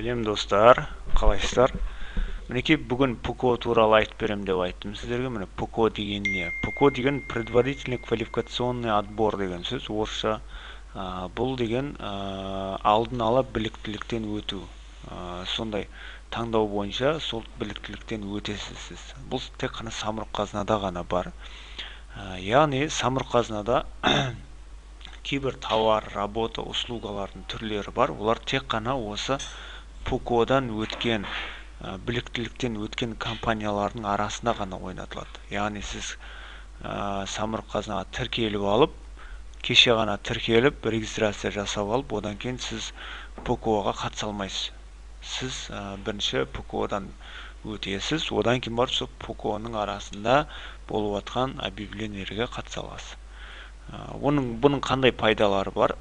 Сәлем достар, қалайсыздар? Мінекей бүгін ПКО туралы айтып берем деп айттым сіздерге. Міне ПКО деген не? ПКО деген предварительный квалификационный отбор деген сөз. Орысша бұл деген алдын ала біліктіліктен өту. Сондай таңдау бойынша сол біліктіліктен өтесіз сіз. Бұл тек қана самұрық қазынада ғана бар. Яғни самұрық қазынада кейбір тауар, работа, услугалардың түрлері бар. Олар тек қана осы ПКО-дан өткен, біліктіліктен өткен компаниялардың арасында ғана ойнатылады. Яғни сіз самұрық қазынаға тіркеліп алып, кеше ғана тіркеліп, регистрация жасап алып, одан кейін сіз ПКО-ға қатыса алмайсыз. Сіз бірінші ПКО-дан өтесіз, одан кейін барып сол ПКО-ның арасында болып жатқан объявлениелерге қатыса аласыз. Бұның қандай пайдалары бар?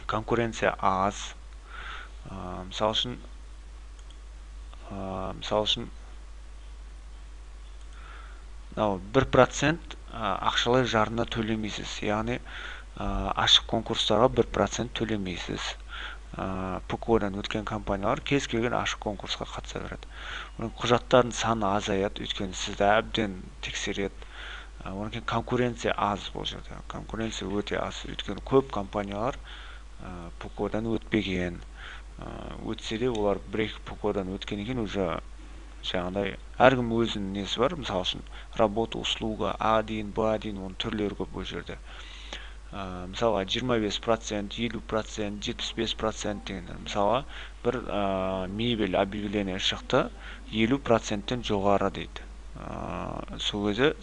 Конкуренция аз. Мысал үшін 1% ақшалай жарна төлемейсіз. Яғни ашық конкурстарға 1% төлемейсіз. ПКО-дан өткен компаниялар кез келген ашық конкурсқа қатыса береді. Құжаттардың саны азаяды, өйткені сізді әбден тексереді. Одан кейін конкуренция аз бұл жерде. Конкуренция өте аз. Өйткені көп компаниялар ПКО-дан өтпеген. Өтсе де олар бір-екі ПКО-дан өткен екен, уже жаңағыдай әркім өзінің несі бар. Мысалы үшін работа, услуга, А дейін, Б дейін, оның түрлері көп бұл жерде. Мысалға 25%, 50%, 75% деген. Мысалға бір мебель объявление шықты, 50%-тен жоғары дейді. Сол кезде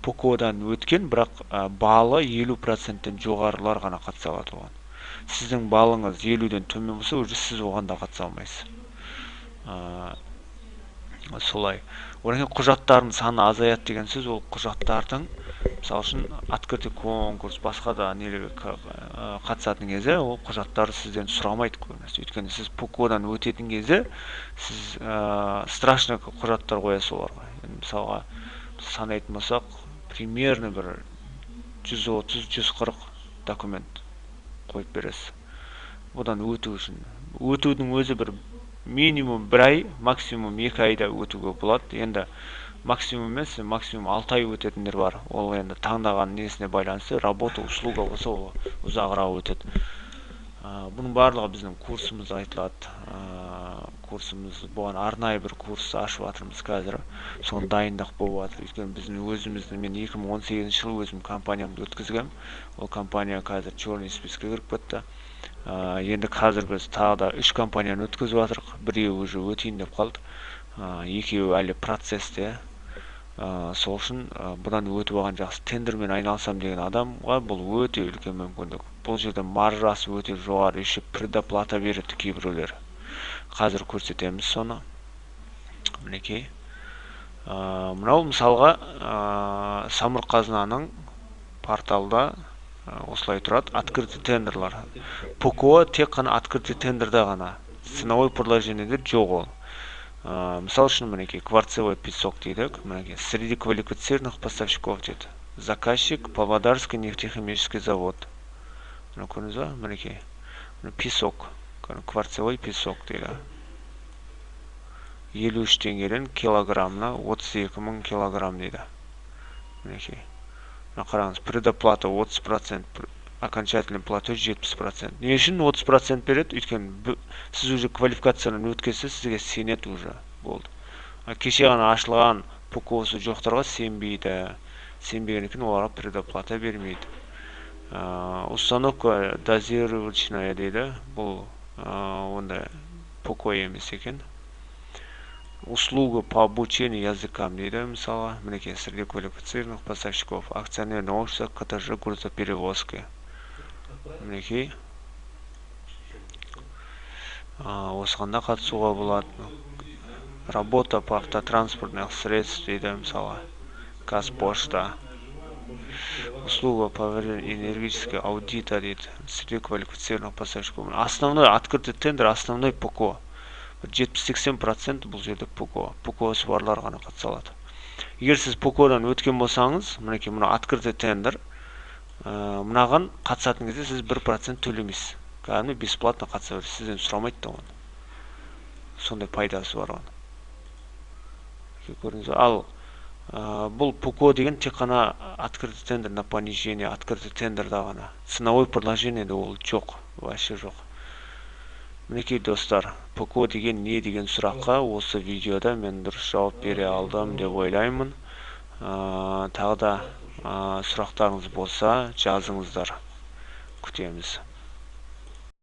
ПКО-дан өткен, бірақ балы 50%-тен жоғарылар ғана қатыса алады оған. Сіздің балыңыз 50-ден төмен болса, уже сіз оған да қатыса алмайсыз. Солай. Одан кейін құжаттардың саны азаяды деген сөз, ол құжаттардың, мысалы үшін открытый конкурс, басқа да нелерге қатысатын кезде, ол құжаттарды сізден сұрамайды көбінесе. Өйткені сіз ПКО-дан өтетін кезде, сіз страшный құжаттар қоясыз оларға. Мысалға санайтын болсақ, примерно бір 130-140 документ қойып бересіз. Одан өту үшін. Өтудің өзі бір минимум 1 ай, максимум 2 айда өтуге болады. Енді максимум емес, максимум 6 ай өтетіндер бар. Ол енді таңдаған несіне байланысты, работа, услуга болса, ол ұзағырақ өтеді. Бұның барлығы біздің курсымыз айтылады. Курсымыз бұған арнайы бір курс ашып жатырмыз қазір. Соны дайындық болып жатыр. Өйткені біздің өзімізді, мен 2018 жылы өзім компаниямды өткізгем. Ол компания қазір черный списке кіріп кетті. Енді қазір біз тағы да 3 компанияны өткізіп жатырмыз. Біреуі уже өтейін деп қалды. Екеуі әлі процесте. Сол үшін бұдан өтіп алған жақсы. Тендермен айналысам деген адамға бұл өте үлкен мүмкіндік. Бұл жерде маржасы өте жоғары, еще предоплата береді кейбіреулер. Қазір көрсетеміз соны. Мінекей. Мынау мысалға самұрық қазынаның порталда осылай тұрады. Открытый тендерлар. ПКО тек қана открытый тендерда ғана. Ценовой предложениеде жоқ ол. Мысал үшін мінекей кварцевой песок дейді. Мінекей среди квалифицированных поставщиков дейді. Заказчик Павлодарский нефтехимический завод. Көрдіңіз ба? Мінекей. Песок. Кварцевой песок дейді. 53 теңгеден килограммына 32 мың килограмм дейді. Мінекей. Қараңыз, предоплата 30%, окончательный платеж 70%. Не үшін 30% береді? Өйткені сіз уже квалификациядан өткенсіз, сізге сенеді уже болды. Кеше ғана ашылған ПКО-сы жоқтарға сенбейді. Сенбеген екен оларға предоплата бермейді. Установка дозировочная дейді. Бұл онда ПКО емес екен. Услуга по обучению языкам дейді. Мысалы, мінекей среди квалифицированных поставщиков. Акционерное общество КТЖ грузоперевозки. Мінекей. Осығанда қатысуға болады. Работа по автотранспортных средств дейді. Мысалы, Казпошта. Услуга по энергетической аудита дейді. Среди квалифицированных поставщиков. Основной открытый тендер, основной ПКО. 70-80% бұл жерде ПКО. ПКО-сы барлар ғана қатыса алады. Егер сіз ПКО-дан өткен болсаңыз, мінекей мына открытый тендер, мынаған қатысатын кезде сіз 1% төлемейсіз. Кәдімгі бесплатно қатыса бересіз. Сізден сұрамайды да оны. сондай пайдасы бар оның. Көрдіңіз. Ал бұл ПУКО деген тек қана открытый тендер на понижение, открытый тендерда ғана. Ценовой предложение де ол жоқ, вообще жоқ. Мінекей достар, ПУКО деген не деген сұраққа осы видеода мен дұрыс жауап бере алдым деп ойлаймын. Тағы да сұрақтарыңыз болса жазыңыздар, күтеміз.